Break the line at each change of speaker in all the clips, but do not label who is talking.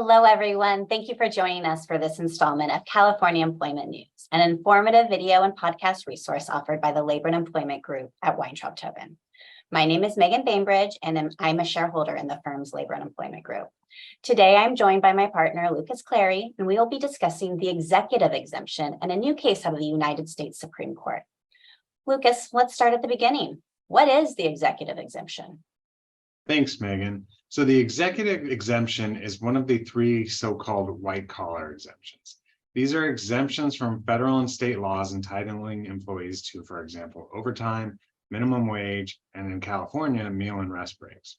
Hello, everyone. Thank you for joining us for this installment of California Employment News, an informative video and podcast resource offered by the Labor and Employment Group at Weintraub Tobin. My name is Megan Bainbridge, and I'm a shareholder in the firm's Labor and Employment Group. Today, I'm joined by my partner, Lucas Clary, and we will be discussing the executive exemption and a new case out of the United States Supreme Court. Lucas, let's start at the beginning. What is the executive exemption?
Thanks, Megan. So the executive exemption is one of the three so-called white-collar exemptions. These are exemptions from federal and state laws entitling employees to, for example, overtime, minimum wage, and in California, meal and rest breaks.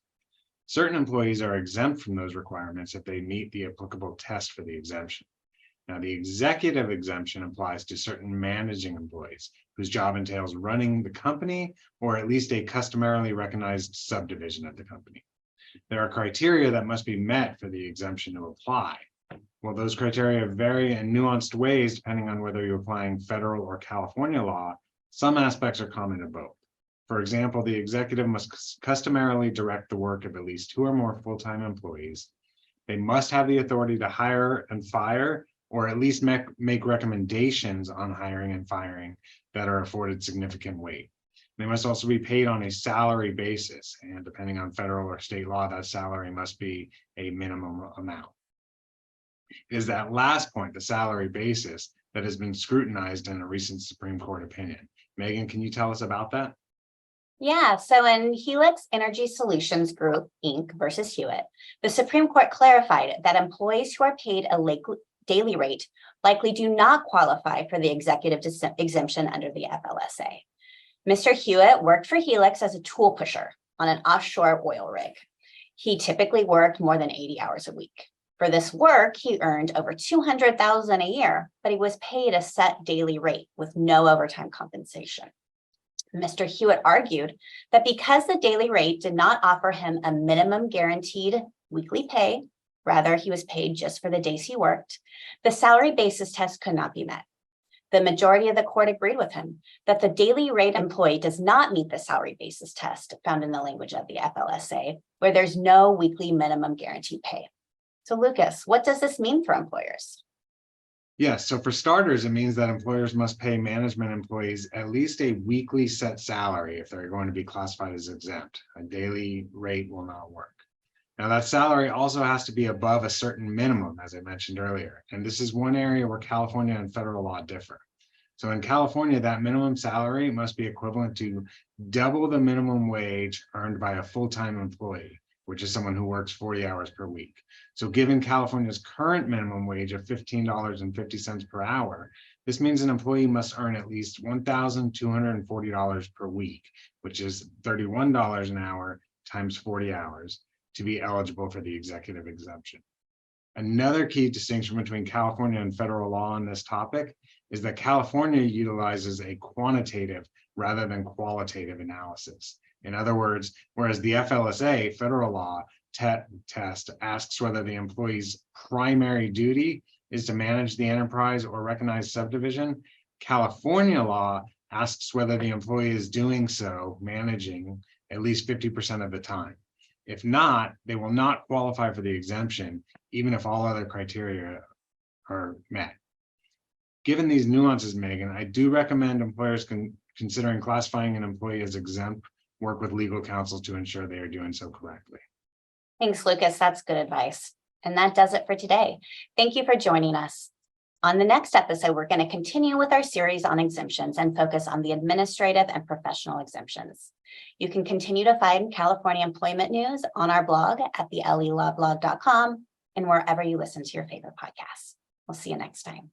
Certain employees are exempt from those requirements if they meet the applicable test for the exemption. Now, the executive exemption applies to certain managing employees whose job entails running the company or at least a customarily recognized subdivision of the company. There are criteria that must be met for the exemption to apply. While those criteria vary in nuanced ways depending on whether you're applying federal or California law, some aspects are common to both. For example, the executive must customarily direct the work of at least 2 or more full-time employees. They must have the authority to hire and fire, or at least make recommendations on hiring and firing that are afforded significant weight. They must also be paid on a salary basis, and depending on federal or state law, that salary must be a minimum amount. It is that last point, the salary basis, that has been scrutinized in a recent Supreme Court opinion. Megan, can you tell us about that?
Yeah, so in Helix Energy Solutions Group, Inc. versus Hewitt, the Supreme Court clarified that employees who are paid a daily rate likely do not qualify for the executive exemption under the FLSA. Mr. Hewitt worked for Helix as a tool pusher on an offshore oil rig. He typically worked more than 80 hours a week. For this work, he earned over $200,000 a year, but he was paid a set daily rate with no overtime compensation. Mr. Hewitt argued that because the daily rate did not offer him a minimum guaranteed weekly pay, rather he was paid just for the days he worked, the salary basis test could not be met. The majority of the court agreed with him that the daily rate employee does not meet the salary basis test found in the language of the FLSA, where there's no weekly minimum guaranteed pay. So Lucas, what does this mean for employers?
Yes, so for starters, it means that employers must pay management employees at least a weekly set salary if they're going to be classified as exempt. A daily rate will not work. Now, that salary also has to be above a certain minimum, as I mentioned earlier. And this is one area where California and federal law differ. So in California, that minimum salary must be equivalent to double the minimum wage earned by a full-time employee, which is someone who works 40 hours per week. So given California's current minimum wage of $15.50 per hour, this means an employee must earn at least $1,240 per week, which is $31 an hour times 40 hours to be eligible for the executive exemption. Another key distinction between California and federal law on this topic is that California utilizes a quantitative rather than qualitative analysis. In other words, whereas the FLSA, federal law test, asks whether the employee's primary duty is to manage the enterprise or recognized subdivision, California law asks whether the employee is doing so, managing, at least 50% of the time. If not, they will not qualify for the exemption, even if all other criteria are met. Given these nuances, Megan, I do recommend employers considering classifying an employee as exempt, work with legal counsel to ensure they are doing so correctly.
Thanks, Lucas. That's good advice. And that does it for today. Thank you for joining us. On the next episode, we're going to continue with our series on exemptions and focus on the administrative and professional exemptions. You can continue to find California employment news on our blog at thelawblog.com and wherever you listen to your favorite podcasts. We'll see you next time.